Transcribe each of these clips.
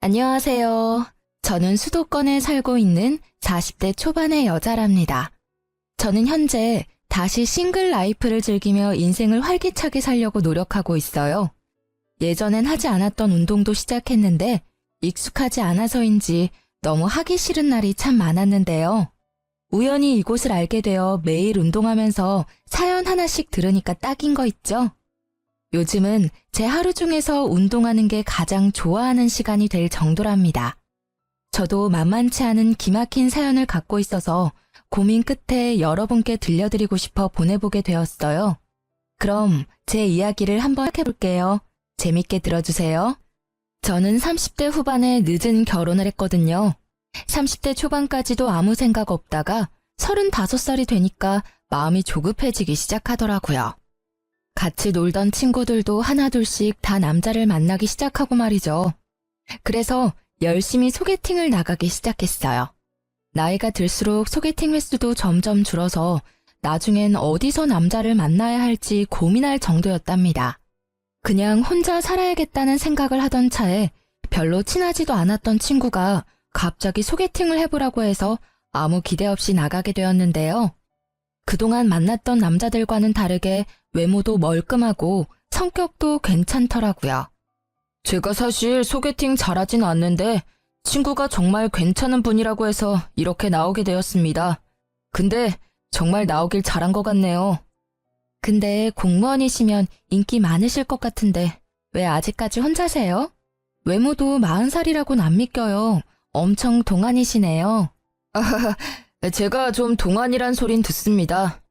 안녕하세요. 저는 수도권에 살고 있는 40대 초반의 여자랍니다. 저는 현재 다시 싱글 라이프를 즐기며 인생을 활기차게 살려고 노력하고 있어요. 예전엔 하지 않았던 운동도 시작했는데 익숙하지 않아서인지 너무 하기 싫은 날이 참 많았는데요. 우연히 이곳을 알게 되어 매일 운동하면서 사연 하나씩 들으니까 딱인 거 있죠? 요즘은 제 하루 중에서 운동하는 게 가장 좋아하는 시간이 될 정도랍니다. 저도 만만치 않은 기막힌 사연을 갖고 있어서 고민 끝에 여러분께 들려드리고 싶어 보내보게 되었어요. 그럼 제 이야기를 한번 해볼게요. 재밌게 들어주세요. 저는 30대 후반에 늦은 결혼을 했거든요. 30대 초반까지도 아무 생각 없다가 35살이 되니까 마음이 조급해지기 시작하더라고요. 같이 놀던 친구들도 하나둘씩 다 남자를 만나기 시작하고 말이죠. 그래서 열심히 소개팅을 나가기 시작했어요. 나이가 들수록 소개팅 횟수도 점점 줄어서 나중엔 어디서 남자를 만나야 할지 고민할 정도였답니다. 그냥 혼자 살아야겠다는 생각을 하던 차에 별로 친하지도 않았던 친구가 갑자기 소개팅을 해보라고 해서 아무 기대 없이 나가게 되었는데요. 그동안 만났던 남자들과는 다르게 외모도 멀끔하고 성격도 괜찮더라고요. 제가 사실 소개팅 잘하진 않는데 친구가 정말 괜찮은 분이라고 해서 이렇게 나오게 되었습니다. 근데 정말 나오길 잘한 것 같네요. 근데 공무원이시면 인기 많으실 것 같은데 왜 아직까지 혼자세요? 외모도 40살이라고는 안 믿겨요. 엄청 동안이시네요. 제가 좀 동안이란 소린 듣습니다.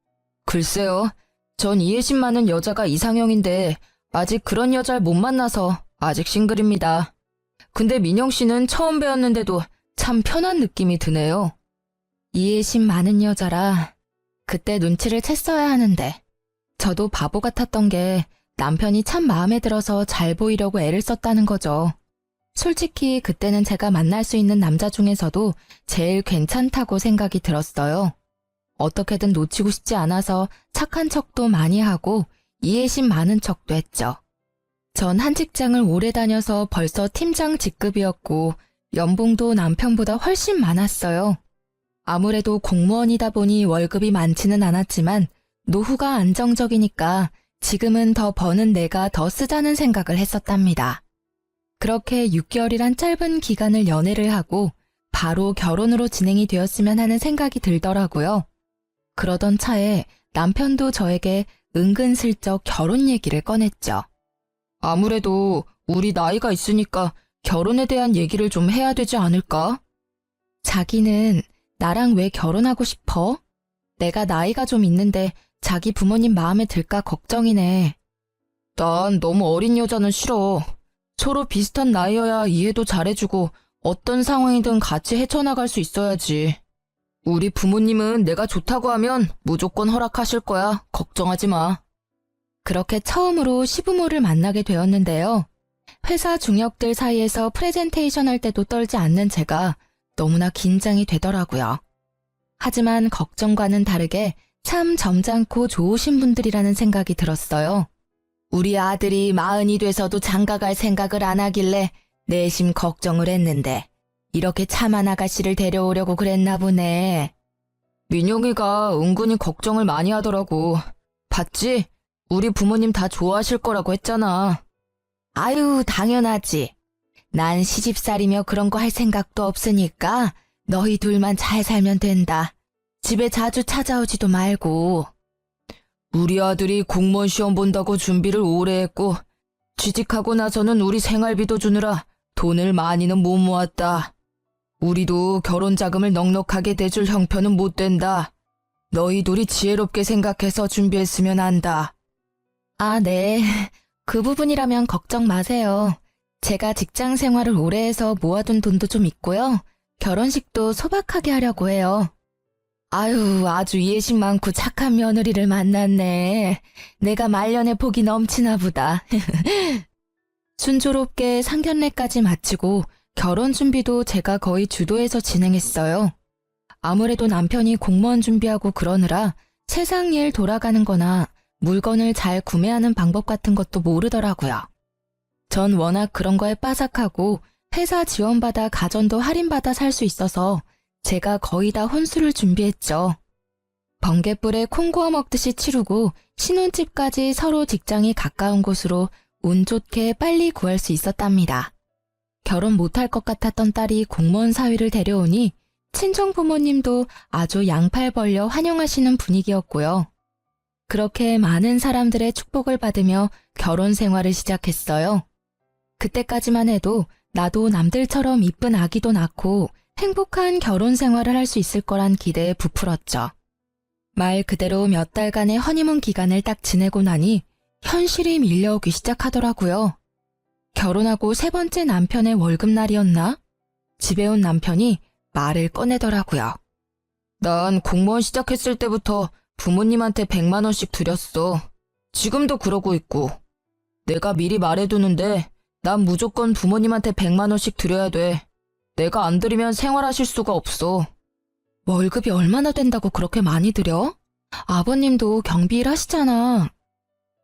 글쎄요. 전 이해심 많은 여자가 이상형인데 아직 그런 여자를 못 만나서 아직 싱글입니다. 근데 민영 씨는 처음 뵈었는데도 참 편한 느낌이 드네요. 이해심 많은 여자라 그때 눈치를 챘어야 하는데 저도 바보 같았던 게 남편이 참 마음에 들어서 잘 보이려고 애를 썼다는 거죠. 솔직히 그때는 제가 만날 수 있는 남자 중에서도 제일 괜찮다고 생각이 들었어요. 어떻게든 놓치고 싶지 않아서 착한 척도 많이 하고 이해심 많은 척도 했죠. 전 한 직장을 오래 다녀서 벌써 팀장 직급이었고 연봉도 남편보다 훨씬 많았어요. 아무래도 공무원이다 보니 월급이 많지는 않았지만 노후가 안정적이니까 지금은 더 버는 내가 더 쓰자는 생각을 했었답니다. 그렇게 6개월이란 짧은 기간을 연애를 하고 바로 결혼으로 진행이 되었으면 하는 생각이 들더라고요. 그러던 차에 남편도 저에게 은근슬쩍 결혼 얘기를 꺼냈죠. 아무래도 우리 나이가 있으니까 결혼에 대한 얘기를 좀 해야 되지 않을까? 자기는 나랑 왜 결혼하고 싶어? 내가 나이가 좀 있는데 자기 부모님 마음에 들까 걱정이네. 난 너무 어린 여자는 싫어. 서로 비슷한 나이여야 이해도 잘해주고 어떤 상황이든 같이 헤쳐나갈 수 있어야지. 우리 부모님은 내가 좋다고 하면 무조건 허락하실 거야. 걱정하지 마. 그렇게 처음으로 시부모를 만나게 되었는데요. 회사 중역들 사이에서 프레젠테이션 할 때도 떨지 않는 제가 너무나 긴장이 되더라고요. 하지만 걱정과는 다르게 참 점잖고 좋으신 분들이라는 생각이 들었어요. 우리 아들이 40이 돼서도 장가갈 생각을 안 하길래 내심 걱정을 했는데 이렇게 참한 아가씨를 데려오려고 그랬나 보네. 민영이가 은근히 걱정을 많이 하더라고. 봤지? 우리 부모님 다 좋아하실 거라고 했잖아. 아유, 당연하지. 난 시집살이며 그런 거 할 생각도 없으니까 너희 둘만 잘 살면 된다. 집에 자주 찾아오지도 말고. 우리 아들이 공무원 시험 본다고 준비를 오래 했고 취직하고 나서는 우리 생활비도 주느라 돈을 많이는 못 모았다. 우리도 결혼 자금을 넉넉하게 대줄 형편은 못 된다. 너희 둘이 지혜롭게 생각해서 준비했으면 한다. 아, 네. 그 부분이라면 걱정 마세요. 제가 직장 생활을 오래 해서 모아둔 돈도 좀 있고요. 결혼식도 소박하게 하려고 해요. 아유, 아주 이해심 많고 착한 며느리를 만났네. 내가 말년에 복이 넘치나 보다. 순조롭게 상견례까지 마치고 결혼 준비도 제가 거의 주도해서 진행했어요. 아무래도 남편이 공무원 준비하고 그러느라 세상 일 돌아가는 거나 물건을 잘 구매하는 방법 같은 것도 모르더라고요. 전 워낙 그런 거에 빠삭하고 회사 지원받아 가전도 할인받아 살 수 있어서 제가 거의 다 혼수를 준비했죠. 번갯불에 콩 구워 먹듯이 치르고 신혼집까지 서로 직장이 가까운 곳으로 운 좋게 빨리 구할 수 있었답니다. 결혼 못할 것 같았던 딸이 공무원 사위를 데려오니 친정 부모님도 아주 양팔 벌려 환영하시는 분위기였고요. 그렇게 많은 사람들의 축복을 받으며 결혼 생활을 시작했어요. 그때까지만 해도 나도 남들처럼 이쁜 아기도 낳고 행복한 결혼 생활을 할 수 있을 거란 기대에 부풀었죠. 말 그대로 몇 달간의 허니문 기간을 딱 지내고 나니 현실이 밀려오기 시작하더라고요. 결혼하고 세 번째 남편의 월급날이었나? 집에 온 남편이 말을 꺼내더라고요. 난 공무원 시작했을 때부터 부모님한테 100만 원씩 드렸어. 지금도 그러고 있고. 내가 미리 말해두는데 난 무조건 부모님한테 100만 원씩 드려야 돼. 내가 안 드리면 생활하실 수가 없어. 월급이 얼마나 된다고 그렇게 많이 드려? 아버님도 경비 일 하시잖아.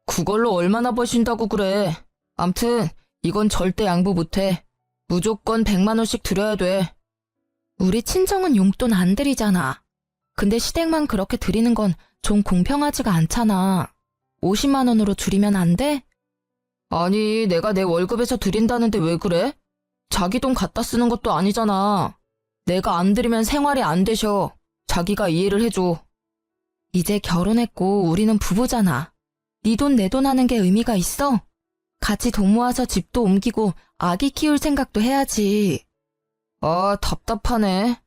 그걸로 얼마나 버신다고 그래. 암튼 이건 절대 양보 못해. 무조건 100만 원씩 드려야 돼. 우리 친정은 용돈 안 드리잖아. 근데 시댁만 그렇게 드리는 건 좀 공평하지가 않잖아. 50만 원으로 줄이면 안 돼? 아니, 내가 내 월급에서 드린다는데 왜 그래? 자기 돈 갖다 쓰는 것도 아니잖아. 내가 안 드리면 생활이 안 되셔. 자기가 이해를 해줘. 이제 결혼했고 우리는 부부잖아. 네 돈 내 돈 하는 게 의미가 있어? 같이 돈 모아서 집도 옮기고 아기 키울 생각도 해야지. 아, 답답하네.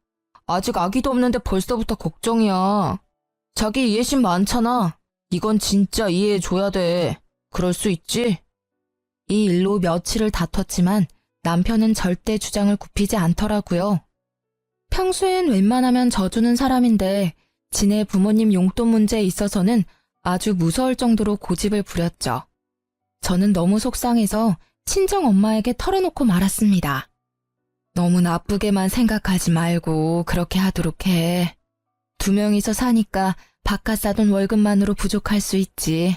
아직 아기도 없는데 벌써부터 걱정이야. 자기 이해심 많잖아. 이건 진짜 이해해줘야 돼. 그럴 수 있지? 이 일로 며칠을 다퉜지만 남편은 절대 주장을 굽히지 않더라고요. 평소엔 웬만하면 져주는 사람인데 지네 부모님 용돈 문제에 있어서는 아주 무서울 정도로 고집을 부렸죠. 저는 너무 속상해서 친정 엄마에게 털어놓고 말았습니다. 너무 나쁘게만 생각하지 말고 그렇게 하도록 해. 2명이서 사니까 바깥 사돈 월급만으로 부족할 수 있지.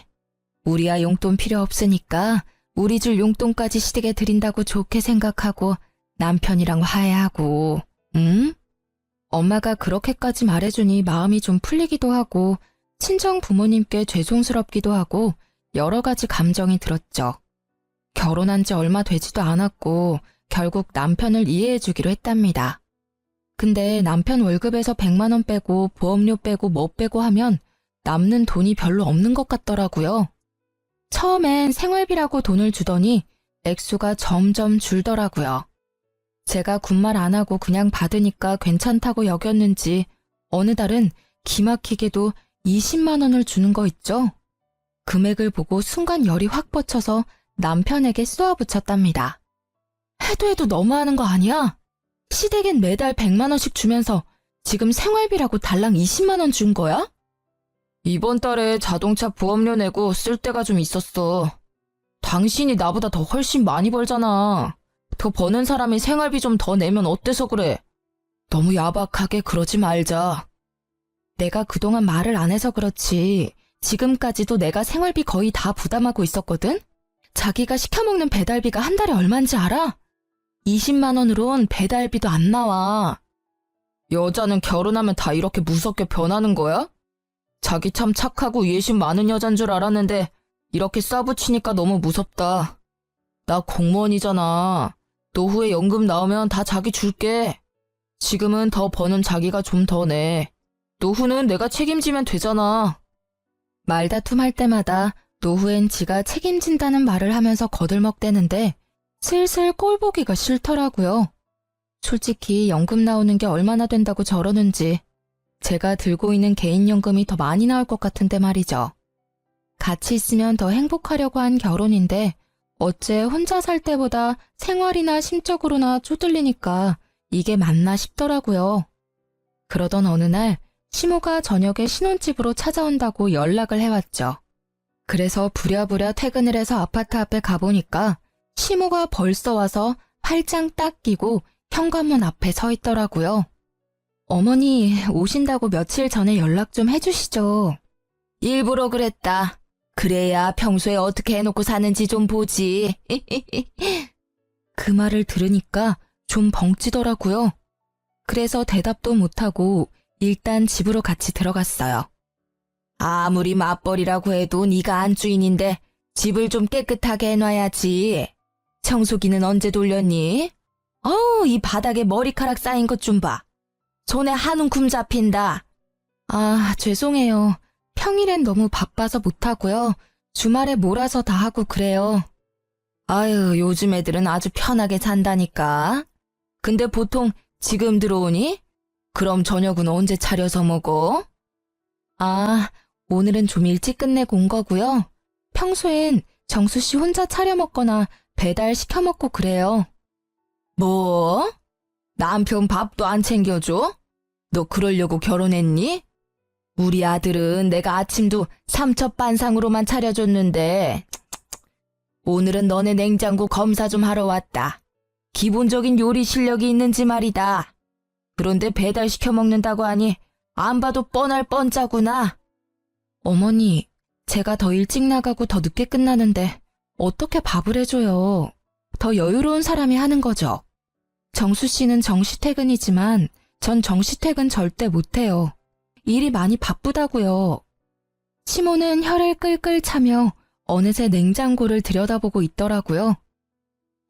우리야 용돈 필요 없으니까 우리 줄 용돈까지 시댁에 드린다고 좋게 생각하고 남편이랑 화해하고, 응? 엄마가 그렇게까지 말해주니 마음이 좀 풀리기도 하고 친정 부모님께 죄송스럽기도 하고 여러 가지 감정이 들었죠. 결혼한 지 얼마 되지도 않았고 결국 남편을 이해해주기로 했답니다. 근데 남편 월급에서 100만 원 빼고 보험료 빼고 뭐 빼고 하면 남는 돈이 별로 없는 것 같더라고요. 처음엔 생활비라고 돈을 주더니 액수가 점점 줄더라고요. 제가 군말 안 하고 그냥 받으니까 괜찮다고 여겼는지 어느 달은 기막히게도 20만 원을 주는 거 있죠? 금액을 보고 순간 열이 확 뻗쳐서 남편에게 쏘아붙였답니다. 해도 너무하는 거 아니야? 시댁엔 매달 100만 원씩 주면서 지금 생활비라고 달랑 20만 원 준 거야? 이번 달에 자동차 보험료 내고 쓸 데가 좀 있었어. 당신이 나보다 더 훨씬 많이 벌잖아. 더 버는 사람이 생활비 좀 더 내면 어때서 그래? 너무 야박하게 그러지 말자. 내가 그동안 말을 안 해서 그렇지 지금까지도 내가 생활비 거의 다 부담하고 있었거든? 자기가 시켜먹는 배달비가 한 달에 얼만지 알아? 20만 원으론 배달비도 안 나와. 여자는 결혼하면 다 이렇게 무섭게 변하는 거야? 자기 참 착하고 이해심 많은 여잔 줄 알았는데 이렇게 싸붙이니까 너무 무섭다. 나 공무원이잖아. 노후에 연금 나오면 다 자기 줄게. 지금은 더 버는 자기가 좀 더 내. 노후는 내가 책임지면 되잖아. 말다툼할 때마다 노후엔 지가 책임진다는 말을 하면서 거들먹대는데 슬슬 꼴보기가 싫더라고요. 솔직히 연금 나오는 게 얼마나 된다고 저러는지 제가 들고 있는 개인연금이 더 많이 나올 것 같은데 말이죠. 같이 있으면 더 행복하려고 한 결혼인데 어째 혼자 살 때보다 생활이나 심적으로나 쪼들리니까 이게 맞나 싶더라고요. 그러던 어느 날 시모가 저녁에 신혼집으로 찾아온다고 연락을 해왔죠. 그래서 부랴부랴 퇴근을 해서 아파트 앞에 가보니까 시모가 벌써 와서 팔짱 딱 끼고 현관문 앞에 서 있더라고요. 어머니 오신다고 며칠 전에 연락 좀 해주시죠. 일부러 그랬다. 그래야 평소에 어떻게 해놓고 사는지 좀 보지. 그 말을 들으니까 좀 벙찌더라고요. 그래서 대답도 못하고 일단 집으로 같이 들어갔어요. 아무리 맞벌이라고 해도 네가 안주인인데 집을 좀 깨끗하게 해놔야지. 청소기는 언제 돌렸니? 이 바닥에 머리카락 쌓인 것 좀 봐. 손에 한 움큼 잡힌다. 아, 죄송해요. 평일엔 너무 바빠서 못하고요. 주말에 몰아서 다 하고 그래요. 아유, 요즘 애들은 아주 편하게 산다니까. 근데 보통 지금 들어오니? 그럼 저녁은 언제 차려서 먹어? 아, 오늘은 좀 일찍 끝내고 온 거고요. 평소엔 정수 씨 혼자 차려 먹거나 배달 시켜 먹고 그래요. 뭐? 남편 밥도 안 챙겨줘? 너 그러려고 결혼했니? 우리 아들은 내가 아침도 삼첩반상으로만 차려줬는데 오늘은 너네 냉장고 검사 좀 하러 왔다. 기본적인 요리 실력이 있는지 말이다. 그런데 배달시켜 먹는다고 하니 안 봐도 뻔할 뻔짜구나. 어머니, 제가 더 일찍 나가고 더 늦게 끝나는데 어떻게 밥을 해줘요. 더 여유로운 사람이 하는 거죠. 정수 씨는 정시퇴근이지만 전 정시퇴근 절대 못해요. 일이 많이 바쁘다고요. 시모는 혀를 끌끌 차며 어느새 냉장고를 들여다보고 있더라고요.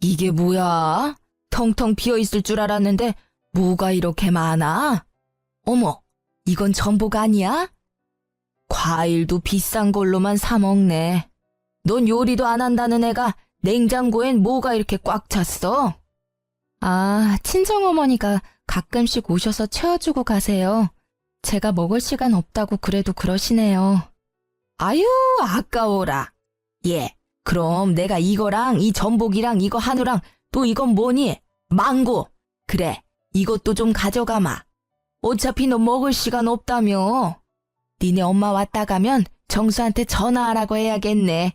이게 뭐야? 텅텅 비어있을 줄 알았는데 뭐가 이렇게 많아? 어머, 이건 전복 아니야? 과일도 비싼 걸로만 사 먹네. 넌 요리도 안 한다는 애가 냉장고엔 뭐가 이렇게 꽉 찼어? 아, 친정어머니가 가끔씩 오셔서 채워주고 가세요. 제가 먹을 시간 없다고 그래도 그러시네요. 아유, 아까워라. 예, 그럼 내가 이거랑 이 전복이랑 이거 한우랑 또 이건 뭐니? 망고. 그래, 이것도 좀 가져가마. 어차피 너 먹을 시간 없다며. 니네 엄마 왔다 가면 정수한테 전화하라고 해야겠네.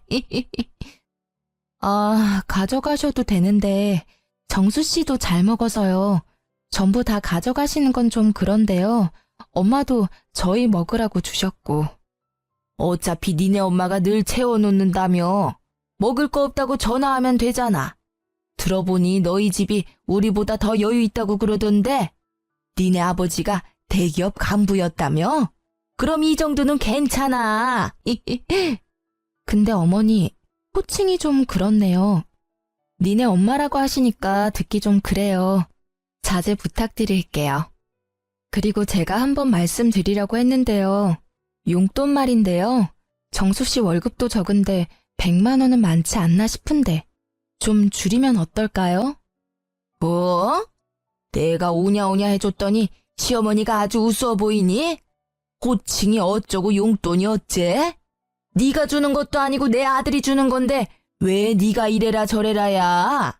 아, 가져가셔도 되는데 정수 씨도 잘 먹어서요. 전부 다 가져가시는 건 좀 그런데요. 엄마도 저희 먹으라고 주셨고. 어차피 니네 엄마가 늘 채워놓는다며. 먹을 거 없다고 전화하면 되잖아. 들어보니 너희 집이 우리보다 더 여유 있다고 그러던데 니네 아버지가 대기업 간부였다며? 그럼 이 정도는 괜찮아. 근데 어머니, 호칭이 좀 그렇네요. 니네 엄마라고 하시니까 듣기 좀 그래요. 자제 부탁드릴게요. 그리고 제가 한번 말씀드리려고 했는데요. 용돈 말인데요. 정수 씨 월급도 적은데 100만 원은 많지 않나 싶은데 좀 줄이면 어떨까요? 뭐? 내가 오냐오냐 해줬더니 시어머니가 아주 우스워 보이니? 호칭이 어쩌고 용돈이 어째? 네가 주는 것도 아니고 내 아들이 주는 건데 왜 네가 이래라 저래라야?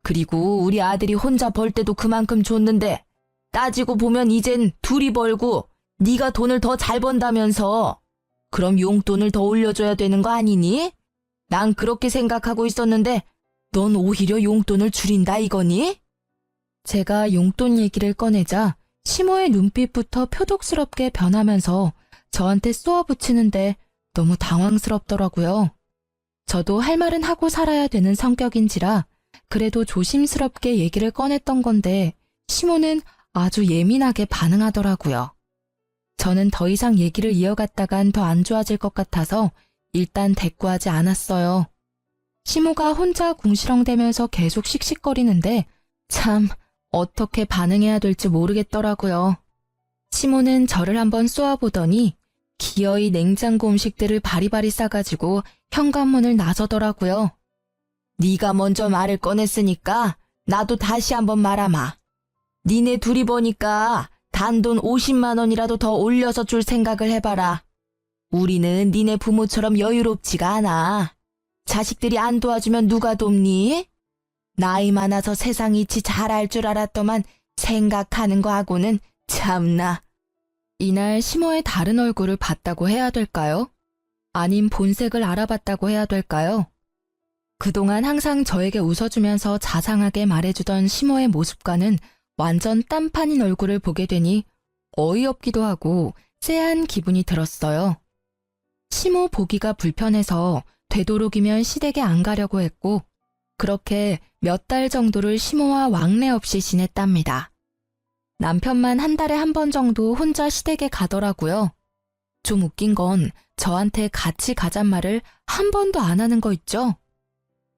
그리고 우리 아들이 혼자 벌 때도 그만큼 줬는데 따지고 보면 이젠 둘이 벌고 네가 돈을 더 잘 번다면서. 그럼 용돈을 더 올려줘야 되는 거 아니니? 난 그렇게 생각하고 있었는데 넌 오히려 용돈을 줄인다 이거니? 제가 용돈 얘기를 꺼내자 시모의 눈빛부터 표독스럽게 변하면서 저한테 쏘아붙이는데 너무 당황스럽더라고요. 저도 할 말은 하고 살아야 되는 성격인지라 그래도 조심스럽게 얘기를 꺼냈던 건데 시모는 아주 예민하게 반응하더라고요. 저는 더 이상 얘기를 이어갔다간 더 안 좋아질 것 같아서 일단 대꾸하지 않았어요. 시모가 혼자 궁시렁대면서 계속 씩씩거리는데 참 어떻게 반응해야 될지 모르겠더라고요. 시모는 저를 한번 쏘아보더니 기어이 냉장고 음식들을 바리바리 싸가지고 현관문을 나서더라고요. 네가 먼저 말을 꺼냈으니까 나도 다시 한번 말하마. 니네 둘이 보니까 단돈 50만 원이라도 더 올려서 줄 생각을 해봐라. 우리는 니네 부모처럼 여유롭지가 않아. 자식들이 안 도와주면 누가 돕니? 나이 많아서 세상 이치 잘 알 줄 알았더만 생각하는 거 하고는 참나. 이날 시모의 다른 얼굴을 봤다고 해야 될까요? 아님 본색을 알아봤다고 해야 될까요? 그동안 항상 저에게 웃어주면서 자상하게 말해주던 시모의 모습과는 완전 딴판인 얼굴을 보게 되니 어이없기도 하고 쎄한 기분이 들었어요. 시모 보기가 불편해서 되도록이면 시댁에 안 가려고 했고 그렇게 몇 달 정도를 시모와 왕래 없이 지냈답니다. 남편만 한 달에 한 번 정도 혼자 시댁에 가더라고요. 좀 웃긴 건 저한테 같이 가잔 말을 한 번도 안 하는 거 있죠?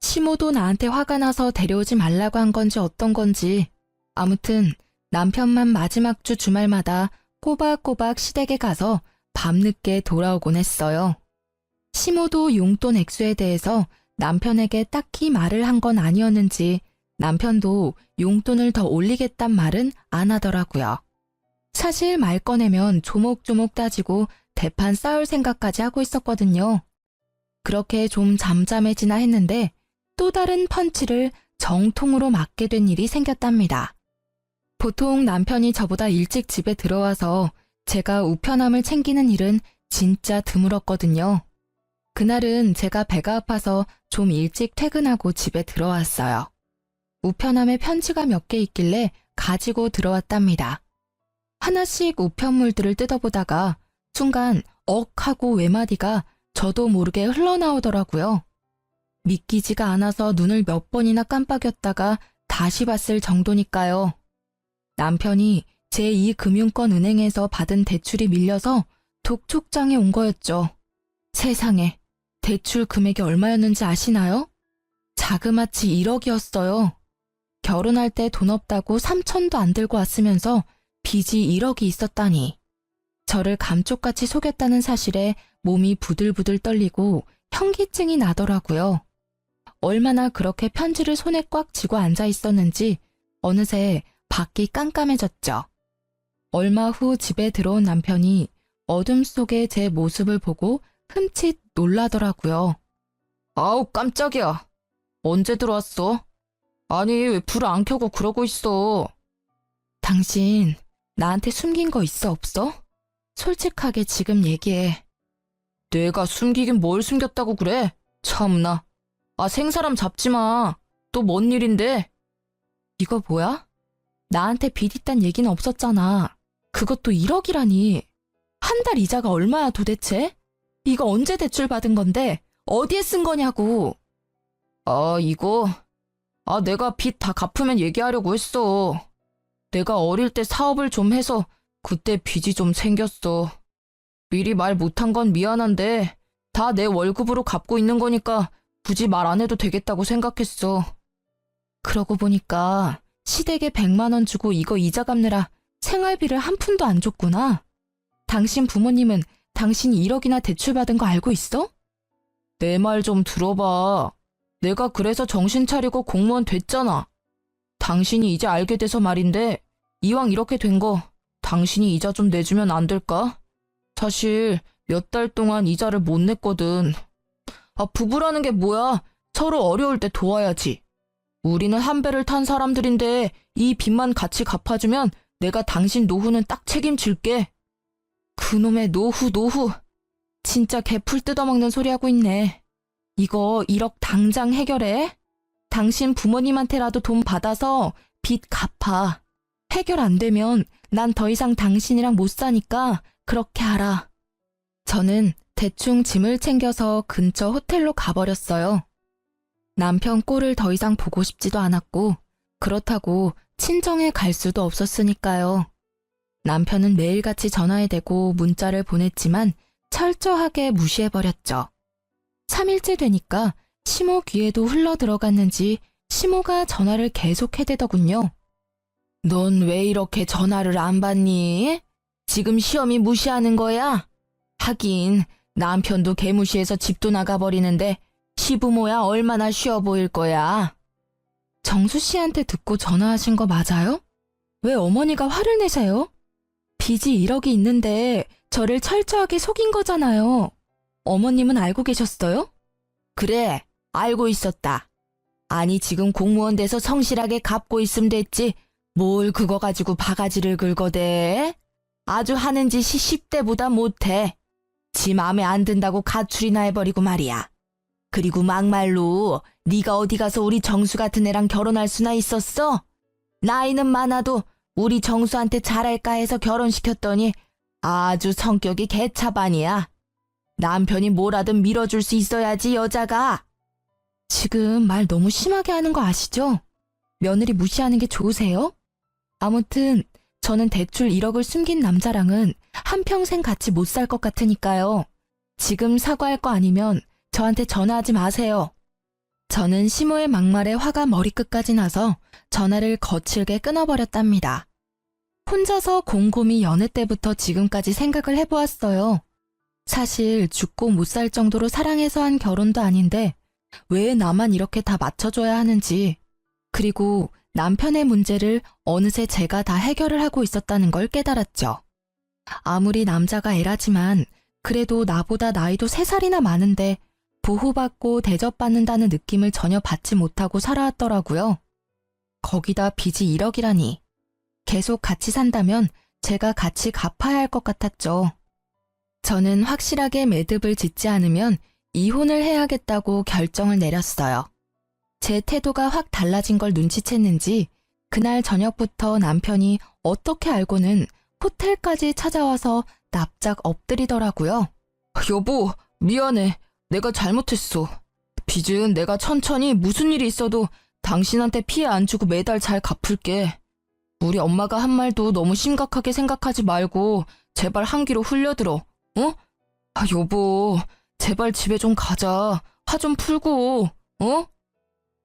시모도 나한테 화가 나서 데려오지 말라고 한 건지 어떤 건지. 아무튼 남편만 마지막 주 주말마다 꼬박꼬박 시댁에 가서 밤늦게 돌아오곤 했어요. 시모도 용돈 액수에 대해서 남편에게 딱히 말을 한 건 아니었는지 남편도 용돈을 더 올리겠단 말은 안 하더라고요. 사실 말 꺼내면 조목조목 따지고 대판 쌓을 생각까지 하고 있었거든요. 그렇게 좀 잠잠해지나 했는데 또 다른 펀치를 정통으로 맞게 된 일이 생겼답니다. 보통 남편이 저보다 일찍 집에 들어와서 제가 우편함을 챙기는 일은 진짜 드물었거든요. 그날은 제가 배가 아파서 좀 일찍 퇴근하고 집에 들어왔어요. 우편함에 편지가 몇 개 있길래 가지고 들어왔답니다. 하나씩 우편물들을 뜯어보다가 순간 억 하고 외마디가 저도 모르게 흘러나오더라고요. 믿기지가 않아서 눈을 몇 번이나 깜빡였다가 다시 봤을 정도니까요. 남편이 제2금융권 은행에서 받은 대출이 밀려서 독촉장에 온 거였죠. 세상에, 대출 금액이 얼마였는지 아시나요? 자그마치 1억이었어요. 결혼할 때 돈 없다고 3천도 안 들고 왔으면서 빚이 1억이 있었다니. 저를 감쪽같이 속였다는 사실에 몸이 부들부들 떨리고 현기증이 나더라고요. 얼마나 그렇게 편지를 손에 꽉 쥐고 앉아 있었는지 어느새 밖이 깜깜해졌죠. 얼마 후 집에 들어온 남편이 어둠 속의 제 모습을 보고 흠칫 놀라더라고요. 아우, 깜짝이야. 언제 들어왔어? 아니, 왜 불을 안 켜고 그러고 있어? 당신 나한테 숨긴 거 있어, 없어? 솔직하게 지금 얘기해. 내가 숨기긴 뭘 숨겼다고 그래? 참나. 아, 생사람 잡지 마. 또 뭔 일인데? 이거 뭐야? 나한테 빚 있단 얘기는 없었잖아. 그것도 1억이라니. 한 달 이자가 얼마야 도대체? 이거 언제 대출 받은 건데 어디에 쓴 거냐고. 이거? 내가 빚 다 갚으면 얘기하려고 했어. 내가 어릴 때 사업을 좀 해서 그때 빚이 좀 생겼어. 미리 말 못한 건 미안한데 다 내 월급으로 갚고 있는 거니까 굳이 말 안 해도 되겠다고 생각했어. 그러고 보니까 시댁에 100만 원 주고 이거 이자 갚느라 생활비를 한 푼도 안 줬구나. 당신 부모님은 당신이 1억이나 대출받은 거 알고 있어? 내 말 좀 들어봐. 내가 그래서 정신 차리고 공무원 됐잖아. 당신이 이제 알게 돼서 말인데 이왕 이렇게 된 거 당신이 이자 좀 내주면 안 될까? 사실 몇 달 동안 이자를 못 냈거든. 부부라는 게 뭐야? 서로 어려울 때 도와야지. 우리는 한 배를 탄 사람들인데 이 빚만 같이 갚아주면 내가 당신 노후는 딱 책임질게. 그놈의 노후. 진짜 개풀 뜯어먹는 소리 하고 있네. 이거 1억 당장 해결해. 당신 부모님한테라도 돈 받아서 빚 갚아. 해결 안 되면 난 더 이상 당신이랑 못 사니까 그렇게 알아. 저는 대충 짐을 챙겨서 근처 호텔로 가버렸어요. 남편 꼴을 더 이상 보고 싶지도 않았고 그렇다고 친정에 갈 수도 없었으니까요. 남편은 매일같이 전화에 대고 문자를 보냈지만 철저하게 무시해버렸죠. 3일째 되니까 시모 귀에도 흘러들어갔는지 시모가 전화를 계속 해대더군요. 넌 왜 이렇게 전화를 안 받니? 지금 시험이 무시하는 거야? 하긴 남편도 개무시해서 집도 나가버리는데 시부모야 얼마나 쉬워 보일 거야. 정수 씨한테 듣고 전화하신 거 맞아요? 왜 어머니가 화를 내세요? 빚이 1억이 있는데 저를 철저하게 속인 거잖아요. 어머님은 알고 계셨어요? 그래, 알고 있었다. 아니 지금 공무원 돼서 성실하게 갚고 있으면 됐지. 뭘 그거 가지고 바가지를 긁어대? 아주 하는 짓이 10대보다 못해. 지 맘에 안 든다고 가출이나 해버리고 말이야. 그리고 막말로 네가 어디 가서 우리 정수 같은 애랑 결혼할 수나 있었어? 나이는 많아도 우리 정수한테 잘할까 해서 결혼시켰더니 아주 성격이 개차반이야. 남편이 뭐라든 밀어줄 수 있어야지 여자가. 지금 말 너무 심하게 하는 거 아시죠? 며느리 무시하는 게 좋으세요? 아무튼 저는 대출 1억을 숨긴 남자랑은 한평생 같이 못 살 것 같으니까요. 지금 사과할 거 아니면 저한테 전화하지 마세요. 저는 시모의 막말에 화가 머리끝까지 나서 전화를 거칠게 끊어버렸답니다. 혼자서 곰곰이 연애 때부터 지금까지 생각을 해보았어요. 사실 죽고 못 살 정도로 사랑해서 한 결혼도 아닌데 왜 나만 이렇게 다 맞춰줘야 하는지, 그리고 남편의 문제를 어느새 제가 다 해결을 하고 있었다는 걸 깨달았죠. 아무리 남자가 애라지만 그래도 나보다 나이도 3살이나 많은데 보호받고 대접받는다는 느낌을 전혀 받지 못하고 살아왔더라고요. 거기다 빚이 1억이라니. 계속 같이 산다면 제가 같이 갚아야 할 것 같았죠. 저는 확실하게 매듭을 짓지 않으면 이혼을 해야겠다고 결정을 내렸어요. 제 태도가 확 달라진 걸 눈치챘는지 그날 저녁부터 남편이 어떻게 알고는 호텔까지 찾아와서 납작 엎드리더라고요. 여보, 미안해. 내가 잘못했어. 빚은 내가 천천히 무슨 일이 있어도 당신한테 피해 안 주고 매달 잘 갚을게. 우리 엄마가 한 말도 너무 심각하게 생각하지 말고 제발 한 귀로 흘려들어. 어? 여보, 제발 집에 좀 가자. 화 좀 풀고, 어?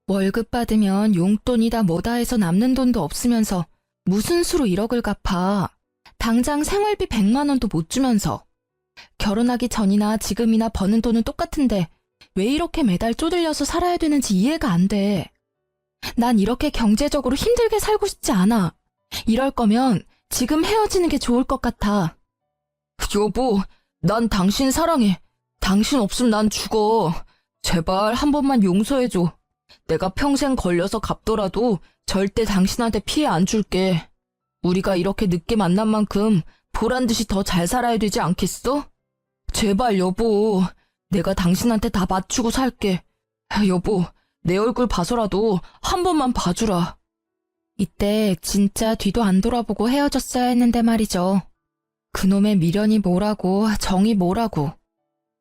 월급 받으면 용돈이다 뭐다 해서 남는 돈도 없으면서 무슨 수로 1억을 갚아. 당장 생활비 100만 원도 못 주면서. 결혼하기 전이나 지금이나 버는 돈은 똑같은데 왜 이렇게 매달 쪼들려서 살아야 되는지 이해가 안 돼. 난 이렇게 경제적으로 힘들게 살고 싶지 않아. 이럴 거면 지금 헤어지는 게 좋을 것 같아. 여보, 난 당신 사랑해. 당신 없으면 난 죽어. 제발 한 번만 용서해줘. 내가 평생 걸려서 갚더라도 절대 당신한테 피해 안 줄게. 우리가 이렇게 늦게 만난 만큼 보란 듯이 더 잘 살아야 되지 않겠어? 제발 여보, 내가 당신한테 다 맞추고 살게. 여보, 내 얼굴 봐서라도 한 번만 봐주라. 이때 진짜 뒤도 안 돌아보고 헤어졌어야 했는데 말이죠. 그놈의 미련이 뭐라고 정이 뭐라고.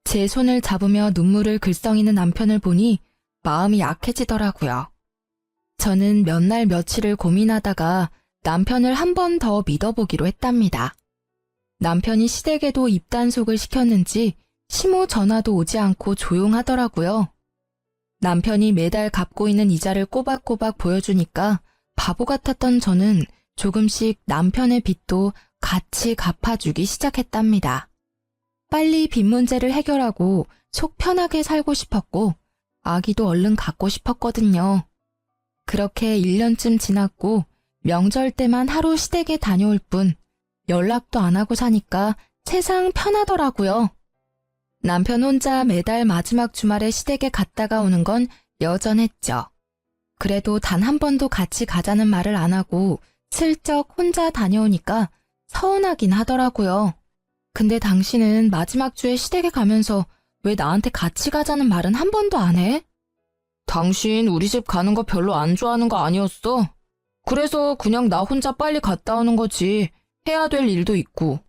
제 손을 잡으며 눈물을 글썽이는 남편을 보니 마음이 약해지더라고요. 저는 몇 날 며칠을 고민하다가 남편을 한 번 더 믿어보기로 했답니다. 남편이 시댁에도 입단속을 시켰는지 시모 전화도 오지 않고 조용하더라고요. 남편이 매달 갚고 있는 이자를 꼬박꼬박 보여주니까 바보 같았던 저는 조금씩 남편의 빚도 같이 갚아주기 시작했답니다. 빨리 빚 문제를 해결하고 속 편하게 살고 싶었고 아기도 얼른 갖고 싶었거든요. 그렇게 1년쯤 지났고 명절 때만 하루 시댁에 다녀올 뿐 연락도 안 하고 사니까 세상 편하더라고요. 남편 혼자 매달 마지막 주말에 시댁에 갔다가 오는 건 여전했죠. 그래도 단 한 번도 같이 가자는 말을 안 하고 슬쩍 혼자 다녀오니까 서운하긴 하더라고요. 근데 당신은 마지막 주에 시댁에 가면서 왜 나한테 같이 가자는 말은 한 번도 안 해? 당신 우리 집 가는 거 별로 안 좋아하는 거 아니었어? 그래서 그냥 나 혼자 빨리 갔다 오는 거지. 해야 될 일도 있고.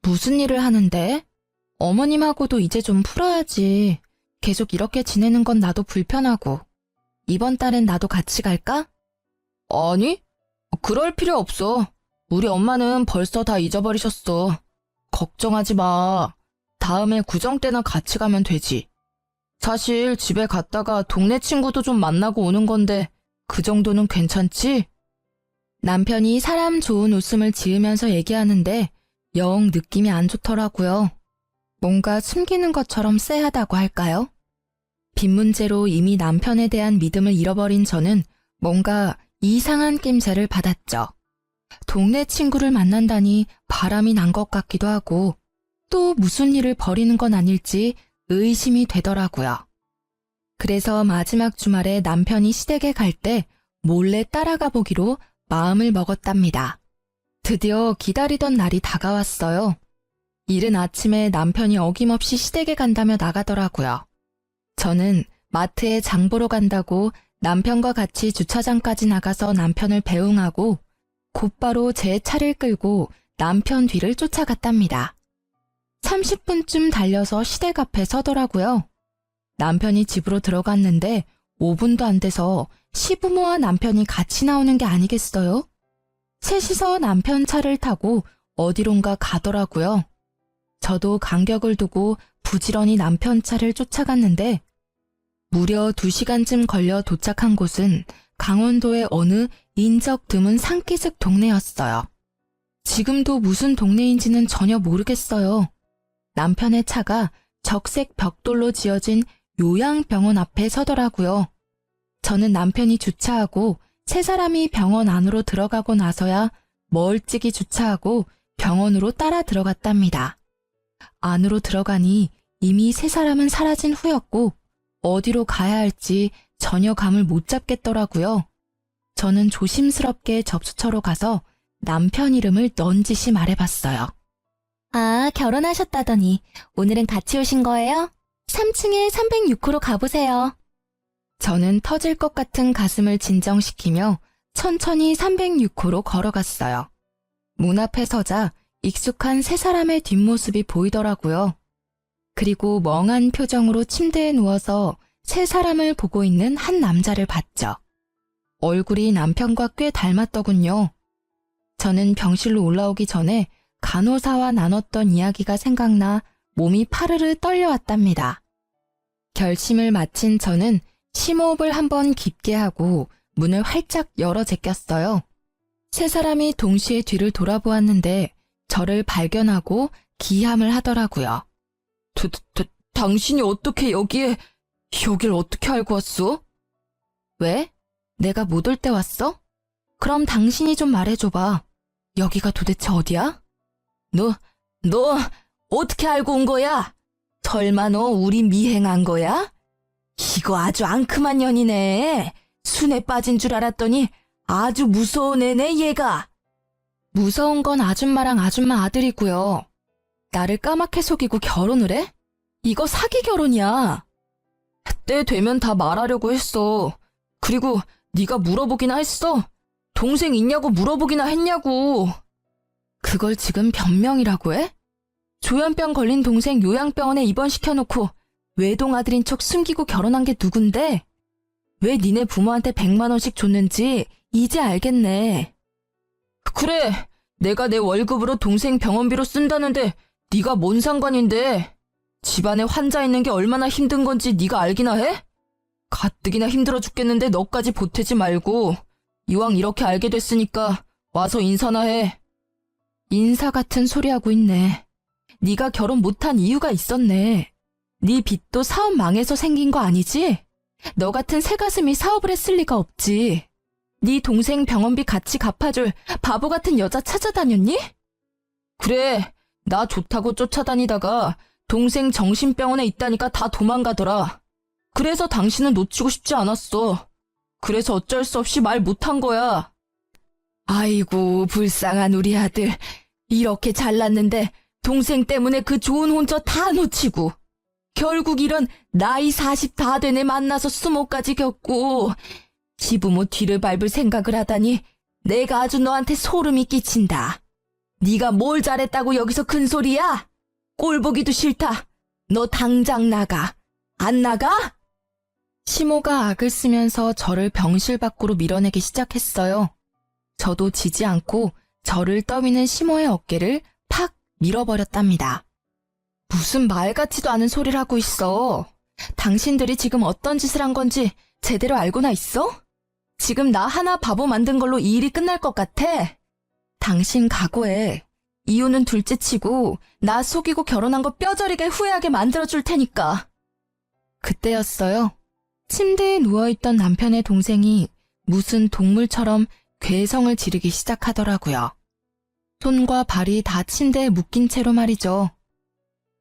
무슨 일을 하는데? 어머님하고도 이제 좀 풀어야지. 계속 이렇게 지내는 건 나도 불편하고. 이번 달엔 나도 같이 갈까? 아니, 그럴 필요 없어. 우리 엄마는 벌써 다 잊어버리셨어. 걱정하지 마. 다음에 구정 때나 같이 가면 되지. 사실 집에 갔다가 동네 친구도 좀 만나고 오는 건데 그 정도는 괜찮지? 남편이 사람 좋은 웃음을 지으면서 얘기하는데 영 느낌이 안 좋더라고요. 뭔가 숨기는 것처럼 쎄하다고 할까요? 빚 문제로 이미 남편에 대한 믿음을 잃어버린 저는 뭔가 이상한 낌새를 받았죠. 동네 친구를 만난다니 바람이 난 것 같기도 하고 또 무슨 일을 벌이는 건 아닐지 의심이 되더라고요. 그래서 마지막 주말에 남편이 시댁에 갈 때 몰래 따라가 보기로 마음을 먹었답니다. 드디어 기다리던 날이 다가왔어요. 이른 아침에 남편이 어김없이 시댁에 간다며 나가더라고요. 저는 마트에 장 보러 간다고 남편과 같이 주차장까지 나가서 남편을 배웅하고 곧바로 제 차를 끌고 남편 뒤를 쫓아갔답니다. 30분쯤 달려서 시댁 앞에 서더라고요. 남편이 집으로 들어갔는데 5분도 안 돼서 시부모와 남편이 같이 나오는 게 아니겠어요? 셋이서 남편 차를 타고 어디론가 가더라고요. 저도 간격을 두고 부지런히 남편 차를 쫓아갔는데 무려 2시간쯤 걸려 도착한 곳은 강원도의 어느 인적 드문 산기슭 동네였어요. 지금도 무슨 동네인지는 전혀 모르겠어요. 남편의 차가 적색 벽돌로 지어진 요양병원 앞에 서더라고요. 저는 남편이 주차하고 세 사람이 병원 안으로 들어가고 나서야 멀찍이 주차하고 병원으로 따라 들어갔답니다. 안으로 들어가니 이미 세 사람은 사라진 후였고 어디로 가야 할지 전혀 감을 못 잡겠더라고요. 저는 조심스럽게 접수처로 가서 남편 이름을 넌지시 말해봤어요. 아, 결혼하셨다더니 오늘은 같이 오신 거예요? 3층에 306호로 가보세요. 저는 터질 것 같은 가슴을 진정시키며 천천히 306호로 걸어갔어요. 문 앞에 서자 익숙한 세 사람의 뒷모습이 보이더라고요. 그리고 멍한 표정으로 침대에 누워서 세 사람을 보고 있는 한 남자를 봤죠. 얼굴이 남편과 꽤 닮았더군요. 저는 병실로 올라오기 전에 간호사와 나눴던 이야기가 생각나 몸이 파르르 떨려왔답니다. 결심을 마친 저는 심호흡을 한번 깊게 하고 문을 활짝 열어 제꼈어요. 세 사람이 동시에 뒤를 돌아보았는데 저를 발견하고 기함을 하더라고요. 당신이 어떻게 여길 어떻게 알고 왔어? 왜? 내가 못 올 때 왔어? 그럼 당신이 좀 말해줘봐. 여기가 도대체 어디야? 너 어떻게 알고 온 거야? 설마 너 우리 미행한 거야? 이거 아주 앙큼한 년이네. 순에 빠진 줄 알았더니 아주 무서운 애네 얘가. 무서운 건 아줌마랑 아줌마 아들이고요. 나를 까맣게 속이고 결혼을 해? 이거 사기 결혼이야. 때 되면 다 말하려고 했어. 그리고 네가 물어보기나 했어. 동생 있냐고 물어보기나 했냐고. 그걸 지금 변명이라고 해? 조현병 걸린 동생 요양병원에 입원시켜놓고 외동아들인 척 숨기고 결혼한 게 누군데? 왜 니네 부모한테 100만 원씩 줬는지 이제 알겠네. 그래, 내가 내 월급으로 동생 병원비로 쓴다는데 네가 뭔 상관인데? 집안에 환자 있는 게 얼마나 힘든 건지 네가 알기나 해? 가뜩이나 힘들어 죽겠는데 너까지 보태지 말고 이왕 이렇게 알게 됐으니까 와서 인사나 해. 인사 같은 소리 하고 있네. 네가 결혼 못한 이유가 있었네. 네 빚도 사업 망해서 생긴 거 아니지? 너 같은 새가슴이 사업을 했을 리가 없지. 네 동생 병원비 같이 갚아줄 바보 같은 여자 찾아다녔니? 그래, 나 좋다고 쫓아다니다가 동생 정신병원에 있다니까 다 도망가더라. 그래서 당신은 놓치고 싶지 않았어. 그래서 어쩔 수 없이 말 못한 거야. 아이고, 불쌍한 우리 아들. 이렇게 잘났는데 동생 때문에 그 좋은 혼처 다 놓치고 결국 이런 나이 40 다 된 애 만나서 수모까지 겪고 시부모 뒤를 밟을 생각을 하다니 내가 아주 너한테 소름이 끼친다. 네가 뭘 잘했다고 여기서 큰 소리야? 꼴 보기도 싫다. 너 당장 나가. 안 나가? 시모가 악을 쓰면서 저를 병실 밖으로 밀어내기 시작했어요. 저도 지지 않고 저를 떠미는 시모의 어깨를 팍 밀어버렸답니다. 무슨 말 같지도 않은 소리를 하고 있어. 당신들이 지금 어떤 짓을 한 건지 제대로 알고나 있어? 지금 나 하나 바보 만든 걸로 이 일이 끝날 것 같아? 당신 각오해. 이유는 둘째치고 나 속이고 결혼한 거 뼈저리게 후회하게 만들어줄 테니까. 그때였어요. 침대에 누워있던 남편의 동생이 무슨 동물처럼 괴성을 지르기 시작하더라고요. 손과 발이 다 침대에 묶인 채로 말이죠.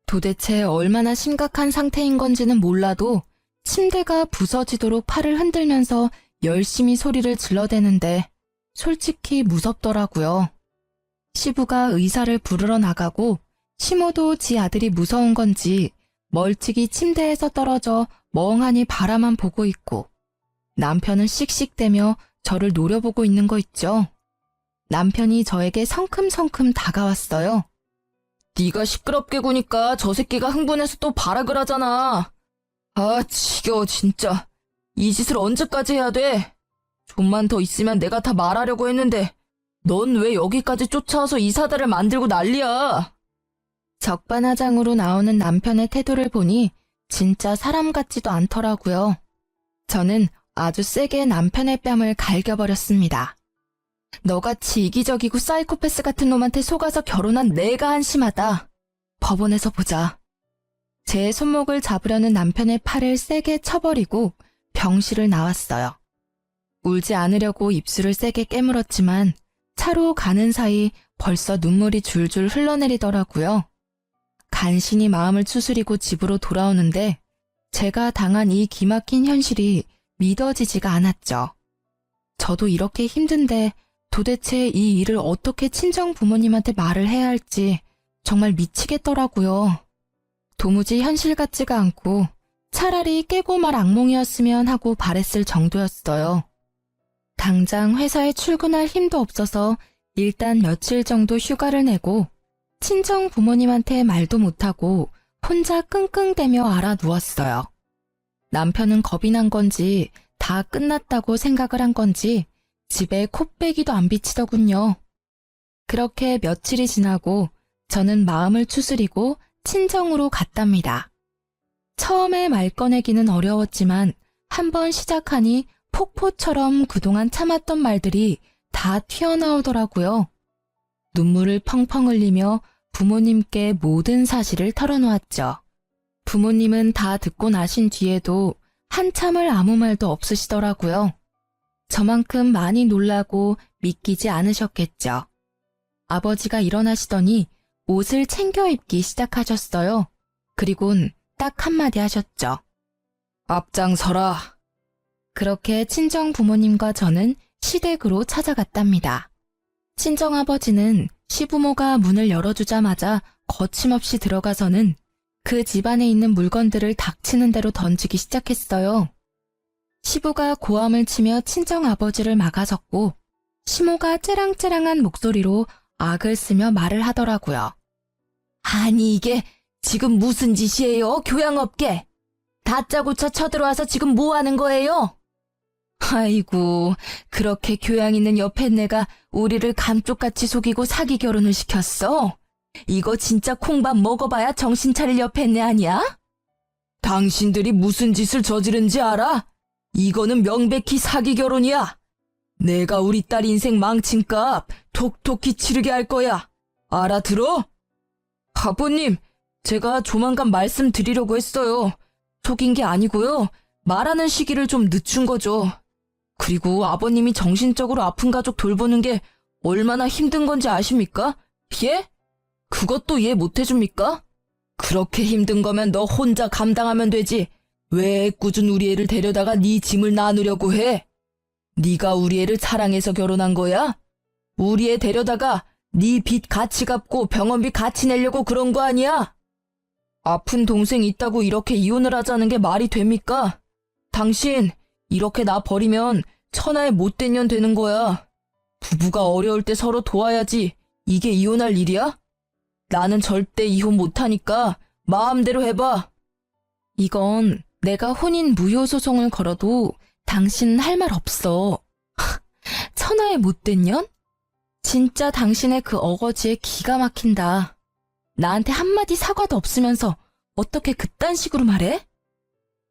도대체 얼마나 심각한 상태인 건지는 몰라도 침대가 부서지도록 팔을 흔들면서 열심히 소리를 질러대는데 솔직히 무섭더라고요. 시부가 의사를 부르러 나가고 시모도 지 아들이 무서운 건지 멀찍이 침대에서 떨어져 멍하니 바라만 보고 있고 남편은 씩씩대며 저를 노려보고 있는 거 있죠. 남편이 저에게 성큼성큼 다가왔어요. 네가 시끄럽게 구니까 저 새끼가 흥분해서 또 발악을 하잖아. 아, 지겨워 진짜. 이 짓을 언제까지 해야 돼? 좀만 더 있으면 내가 다 말하려고 했는데 넌 왜 여기까지 쫓아와서 이 사달을 만들고 난리야? 적반하장으로 나오는 남편의 태도를 보니 진짜 사람 같지도 않더라고요. 저는 아주 세게 남편의 뺨을 갈겨버렸습니다. 너같이 이기적이고 사이코패스 같은 놈한테 속아서 결혼한 내가 한심하다. 법원에서 보자. 제 손목을 잡으려는 남편의 팔을 세게 쳐버리고 병실을 나왔어요. 울지 않으려고 입술을 세게 깨물었지만 차로 가는 사이 벌써 눈물이 줄줄 흘러내리더라고요. 간신히 마음을 추스리고 집으로 돌아오는데 제가 당한 이 기막힌 현실이 믿어지지가 않았죠. 저도 이렇게 힘든데 도대체 이 일을 어떻게 친정 부모님한테 말을 해야 할지 정말 미치겠더라고요. 도무지 현실 같지가 않고 차라리 깨고 말 악몽이었으면 하고 바랬을 정도였어요. 당장 회사에 출근할 힘도 없어서 일단 며칠 정도 휴가를 내고 친정 부모님한테 말도 못하고 혼자 끙끙대며 알아 누웠어요. 남편은 겁이 난 건지 다 끝났다고 생각을 한 건지 집에 콧배기도 안 비치더군요. 그렇게 며칠이 지나고 저는 마음을 추스리고 친정으로 갔답니다. 처음에 말 꺼내기는 어려웠지만 한번 시작하니 폭포처럼 그동안 참았던 말들이 다 튀어나오더라고요. 눈물을 펑펑 흘리며 부모님께 모든 사실을 털어놓았죠. 부모님은 다 듣고 나신 뒤에도 한참을 아무 말도 없으시더라고요. 저만큼 많이 놀라고 믿기지 않으셨겠죠. 아버지가 일어나시더니 옷을 챙겨 입기 시작하셨어요. 그리곤 딱 한마디 하셨죠. 앞장서라. 그렇게 친정 부모님과 저는 시댁으로 찾아갔답니다. 친정아버지는 시부모가 문을 열어주자마자 거침없이 들어가서는 그 집안에 있는 물건들을 닥치는 대로 던지기 시작했어요. 시부가 고함을 치며 친정아버지를 막아섰고 시모가 째랑째랑한 목소리로 악을 쓰며 말을 하더라고요. 아니 이게 지금 무슨 짓이에요? 교양 없게. 다짜고짜 쳐들어와서 지금 뭐 하는 거예요? 아이고, 그렇게 교양 있는 옆에 내가 우리를 감쪽같이 속이고 사기 결혼을 시켰어? 이거 진짜 콩밥 먹어봐야 정신 차릴 옆에 내 아니야? 당신들이 무슨 짓을 저지른지 알아? 이거는 명백히 사기 결혼이야. 내가 우리 딸 인생 망친 값 톡톡히 치르게 할 거야. 알아들어? 아버님, 제가 조만간 말씀드리려고 했어요. 속인 게 아니고요. 말하는 시기를 좀 늦춘 거죠. 그리고 아버님이 정신적으로 아픈 가족 돌보는 게 얼마나 힘든 건지 아십니까? 예? 그것도 이해 못 해줍니까? 그렇게 힘든 거면 너 혼자 감당하면 되지. 왜 꾸준 우리 애를 데려다가 네 짐을 나누려고 해? 네가 우리 애를 사랑해서 결혼한 거야? 우리 애 데려다가 네 빚 같이 갚고 병원비 같이 내려고 그런 거 아니야? 아픈 동생 있다고 이렇게 이혼을 하자는 게 말이 됩니까? 당신 이렇게 나 버리면 천하의 못된 년 되는 거야. 부부가 어려울 때 서로 도와야지 이게 이혼할 일이야? 나는 절대 이혼 못하니까 마음대로 해봐. 이건 내가 혼인 무효 소송을 걸어도 당신은 할 말 없어. 천하의 못된 년? 진짜 당신의 그 어거지에 기가 막힌다. 나한테 한마디 사과도 없으면서 어떻게 그딴 식으로 말해?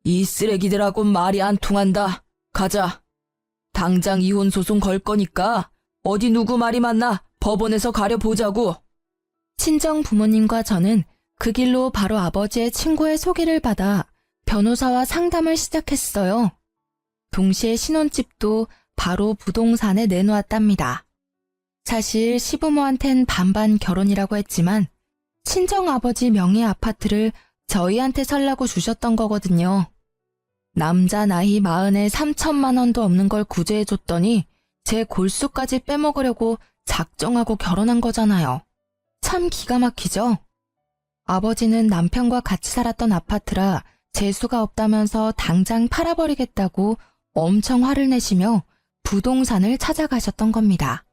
이 쓰레기들하고는 말이 안 통한다. 가자. 당장 이혼 소송 걸 거니까 어디 누구 말이 맞나 법원에서 가려보자고. 친정 부모님과 저는 그 길로 바로 아버지의 친구의 소개를 받아 변호사와 상담을 시작했어요. 동시에 신혼집도 바로 부동산에 내놓았답니다. 사실 시부모한텐 반반 결혼이라고 했지만 친정아버지 명의 아파트를 저희한테 살라고 주셨던 거거든요. 남자 나이 40에 3천만 원도 없는 걸 구제해줬더니 제 골수까지 빼먹으려고 작정하고 결혼한 거잖아요. 참 기가 막히죠? 아버지는 남편과 같이 살았던 아파트라 재수가 없다면서 당장 팔아버리겠다고 엄청 화를 내시며 부동산을 찾아가셨던 겁니다.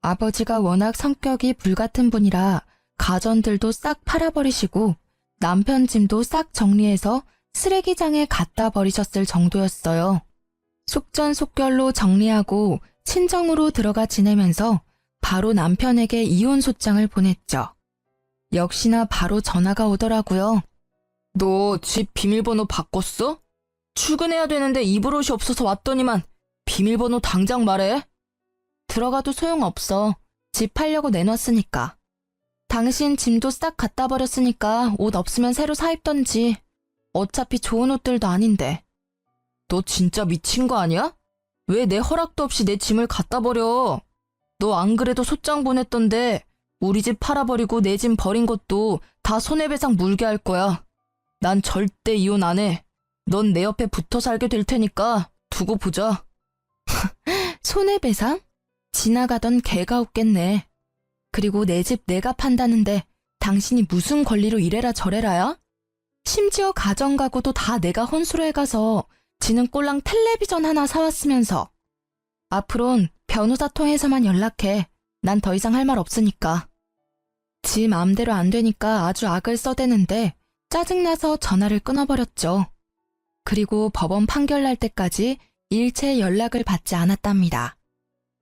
아버지가 워낙 성격이 불같은 분이라 가전들도 싹 팔아버리시고 남편 짐도 싹 정리해서 쓰레기장에 갖다 버리셨을 정도였어요. 속전속결로 정리하고 친정으로 들어가 지내면서 바로 남편에게 이혼 소장을 보냈죠. 역시나 바로 전화가 오더라고요. 너 집 비밀번호 바꿨어? 출근해야 되는데 입을 옷이 없어서 왔더니만 비밀번호 당장 말해. 들어가도 소용없어. 집 팔려고 내놨으니까. 당신 짐도 싹 갖다 버렸으니까 옷 없으면 새로 사 입던지. 어차피 좋은 옷들도 아닌데. 너 진짜 미친 거 아니야? 왜 내 허락도 없이 내 짐을 갖다 버려? 너 안 그래도 소장 보냈던데 우리 집 팔아버리고 내 짐 버린 것도 다 손해배상 물게 할 거야. 난 절대 이혼 안 해. 넌 내 옆에 붙어 살게 될 테니까 두고 보자. 손해배상? 지나가던 개가 웃겠네. 그리고 내 집 내가 판다는데 당신이 무슨 권리로 이래라 저래라야? 심지어 가정가구도 다 내가 혼수로 해가서 지는 꼴랑 텔레비전 하나 사왔으면서. 앞으론 변호사 통해서만 연락해. 난 더 이상 할 말 없으니까. 지 마음대로 안 되니까 아주 악을 써대는데 짜증나서 전화를 끊어버렸죠. 그리고 법원 판결 날 때까지 일체 연락을 받지 않았답니다.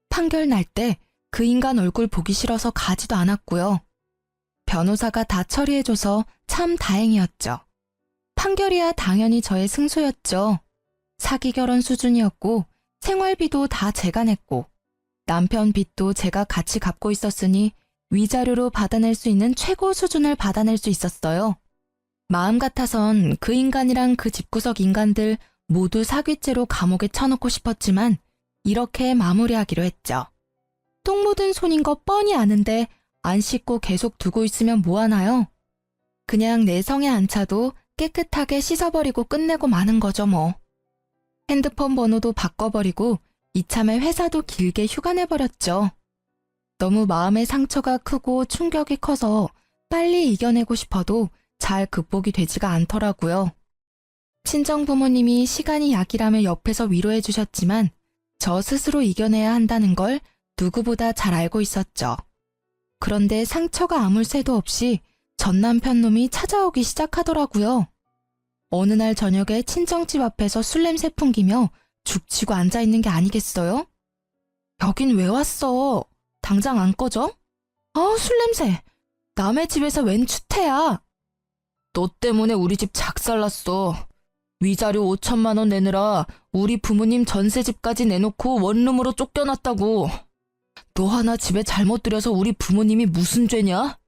판결 날 때 그 인간 얼굴 보기 싫어서 가지도 않았고요. 변호사가 다 처리해줘서 참 다행이었죠. 판결이야 당연히 저의 승소였죠. 사기 결혼 수준이었고 생활비도 다 제가 냈고 남편 빚도 제가 같이 갚고 있었으니 위자료로 받아낼 수 있는 최고 수준을 받아낼 수 있었어요. 마음 같아선 그 인간이랑 그 집구석 인간들 모두 사기죄로 감옥에 쳐넣고 싶었지만 이렇게 마무리하기로 했죠. 똥 묻은 손인 거 뻔히 아는데 안 씻고 계속 두고 있으면 뭐하나요? 그냥 내 성에 안 차도 깨끗하게 씻어버리고 끝내고 마는 거죠 뭐. 핸드폰 번호도 바꿔버리고 이참에 회사도 길게 휴가 내버렸죠. 너무 마음의 상처가 크고 충격이 커서 빨리 이겨내고 싶어도 잘 극복이 되지가 않더라고요. 친정 부모님이 시간이 약이라며 옆에서 위로해 주셨지만 저 스스로 이겨내야 한다는 걸 누구보다 잘 알고 있었죠. 그런데 상처가 아물 새도 없이 전 남편 놈이 찾아오기 시작하더라고요. 어느 날 저녁에 친정집 앞에서 술 냄새 풍기며 죽치고 앉아있는 게 아니겠어요? 여긴 왜 왔어? 당장 안 꺼져? 술 냄새. 남의 집에서 웬 추태야. 너 때문에 우리 집 작살났어. 위자료 5천만 원 내느라 우리 부모님 전세집까지 내놓고 원룸으로 쫓겨났다고. 너 하나 집에 잘못 들여서 우리 부모님이 무슨 죄냐?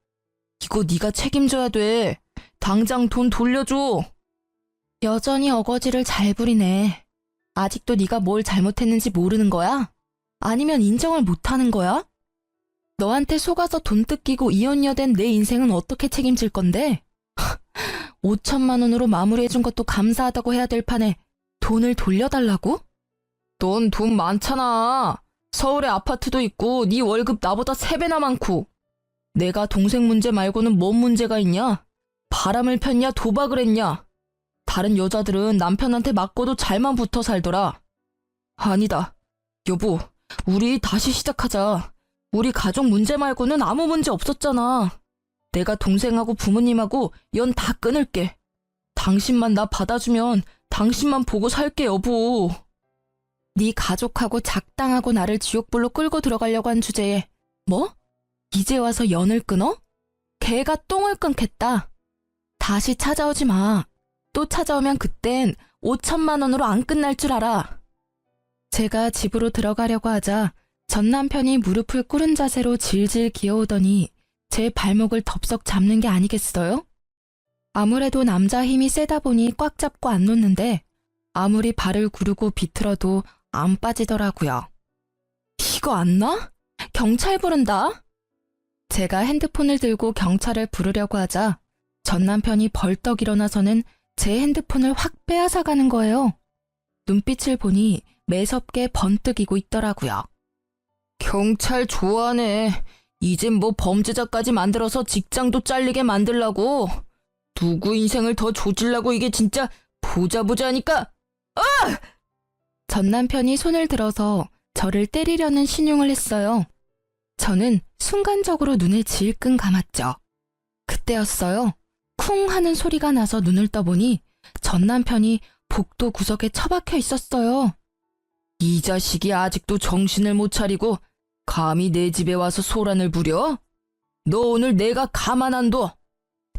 이거 네가 책임져야 돼. 당장 돈 돌려줘. 여전히 어거지를 잘 부리네. 아직도 네가 뭘 잘못했는지 모르는 거야? 아니면 인정을 못하는 거야? 너한테 속아서 돈 뜯기고 이혼녀된 내 인생은 어떻게 책임질 건데? 5천만 원으로 마무리해준 것도 감사하다고 해야 될 판에 돈을 돌려달라고? 넌 돈 많잖아. 서울에 아파트도 있고 네 월급 나보다 3배나 많고. 내가 동생 문제 말고는 뭔 문제가 있냐? 바람을 폈냐 도박을 했냐? 다른 여자들은 남편한테 맞고도 잘만 붙어 살더라. 아니다. 여보, 우리 다시 시작하자. 우리 가족 문제 말고는 아무 문제 없었잖아. 내가 동생하고 부모님하고 연 다 끊을게. 당신만 나 받아주면 당신만 보고 살게, 여보. 네 가족하고 작당하고 나를 지옥불로 끌고 들어가려고 한 주제에 뭐? 이제 와서 연을 끊어? 개가 똥을 끊겠다. 다시 찾아오지 마. 또 찾아오면 그땐 5천만 원으로 안 끝날 줄 알아. 제가 집으로 들어가려고 하자 전 남편이 무릎을 꿇은 자세로 질질 기어오더니 제 발목을 덥석 잡는 게 아니겠어요? 아무래도 남자 힘이 세다 보니 꽉 잡고 안 놓는데 아무리 발을 구르고 비틀어도 안 빠지더라고요. 이거 안 놔? 경찰 부른다? 제가 핸드폰을 들고 경찰을 부르려고 하자 전 남편이 벌떡 일어나서는 제 핸드폰을 확 빼앗아가는 거예요. 눈빛을 보니 매섭게 번뜩이고 있더라고요. 경찰 좋아하네. 이젠 뭐 범죄자까지 만들어서 직장도 잘리게 만들라고. 누구 인생을 더 조질라고 이게 진짜 보자 하니까. 전 남편이 손을 들어서 저를 때리려는 신용을 했어요. 저는 순간적으로 눈을 질끈 감았죠. 그때였어요. 쿵 하는 소리가 나서 눈을 떠보니 전 남편이 복도 구석에 처박혀 있었어요. 이 자식이 아직도 정신을 못 차리고 감히 내 집에 와서 소란을 부려? 너 오늘 내가 가만 안 둬.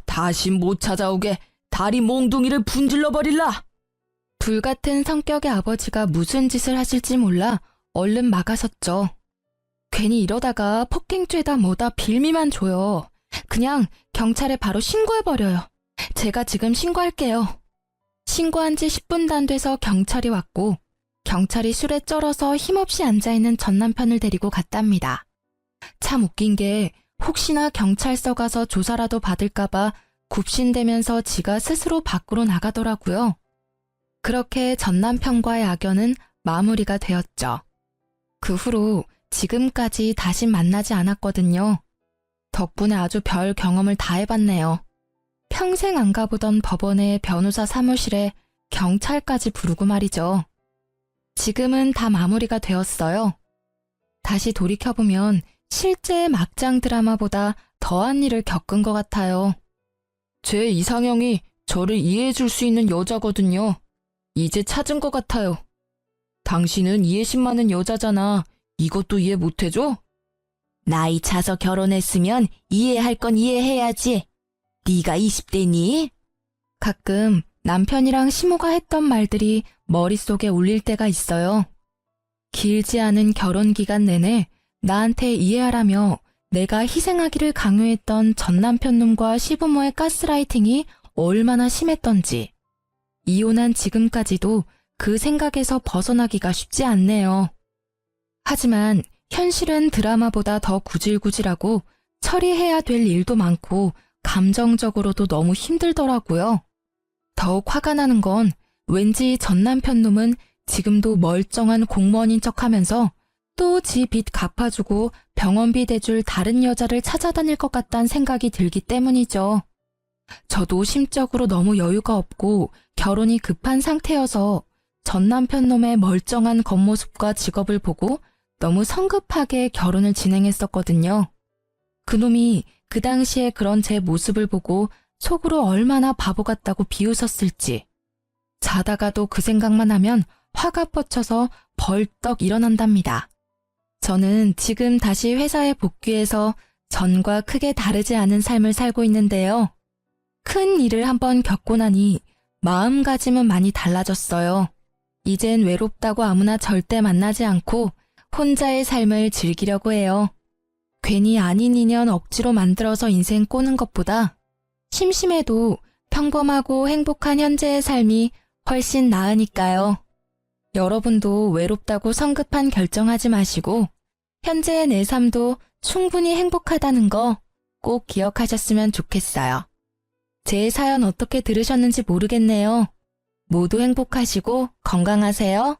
다시 못 찾아오게 다리 몽둥이를 분질러 버릴라. 불같은 성격의 아버지가 무슨 짓을 하실지 몰라 얼른 막아섰죠. 괜히 이러다가 폭행죄다 뭐다 빌미만 줘요. 그냥 경찰에 바로 신고해버려요. 제가 지금 신고할게요. 신고한 지 10분도 안 돼서 경찰이 왔고 경찰이 술에 쩔어서 힘없이 앉아있는 전 남편을 데리고 갔답니다. 참 웃긴 게 혹시나 경찰서 가서 조사라도 받을까봐 굽신대면서 지가 스스로 밖으로 나가더라고요. 그렇게 전 남편과의 악연은 마무리가 되었죠. 그 후로 지금까지 다시 만나지 않았거든요. 덕분에 아주 별 경험을 다 해봤네요. 평생 안 가보던 법원의 변호사 사무실에 경찰까지 부르고 말이죠. 지금은 다 마무리가 되었어요. 다시 돌이켜보면 실제 막장 드라마보다 더한 일을 겪은 것 같아요. 제 이상형이 저를 이해해줄 수 있는 여자거든요. 이제 찾은 것 같아요. 당신은 이해심 많은 여자잖아. 이것도 이해 못해줘? 나이 차서 결혼했으면 이해할 건 이해해야지. 네가 20대니? 가끔 남편이랑 시모가 했던 말들이 머릿속에 울릴 때가 있어요. 길지 않은 결혼 기간 내내 나한테 이해하라며 내가 희생하기를 강요했던 전 남편 놈과 시부모의 가스라이팅이 얼마나 심했던지. 이혼한 지금까지도 그 생각에서 벗어나기가 쉽지 않네요. 하지만 현실은 드라마보다 더 구질구질하고 처리해야 될 일도 많고 감정적으로도 너무 힘들더라고요. 더욱 화가 나는 건 왠지 전 남편 놈은 지금도 멀쩡한 공무원인 척하면서 또 지 빚 갚아주고 병원비 대줄 다른 여자를 찾아다닐 것 같다는 생각이 들기 때문이죠. 저도 심적으로 너무 여유가 없고 결혼이 급한 상태여서 전 남편 놈의 멀쩡한 겉모습과 직업을 보고 너무 성급하게 결혼을 진행했었거든요. 그놈이 그 당시에 그런 제 모습을 보고 속으로 얼마나 바보 같다고 비웃었을지. 자다가도 그 생각만 하면 화가 뻗쳐서 벌떡 일어난답니다. 저는 지금 다시 회사에 복귀해서 전과 크게 다르지 않은 삶을 살고 있는데요. 큰 일을 한번 겪고 나니 마음가짐은 많이 달라졌어요. 이젠 외롭다고 아무나 절대 만나지 않고 혼자의 삶을 즐기려고 해요. 괜히 아닌 인연 억지로 만들어서 인생 꼬는 것보다 심심해도 평범하고 행복한 현재의 삶이 훨씬 나으니까요. 여러분도 외롭다고 성급한 결정하지 마시고 현재의 내 삶도 충분히 행복하다는 거 꼭 기억하셨으면 좋겠어요. 제 사연 어떻게 들으셨는지 모르겠네요. 모두 행복하시고 건강하세요.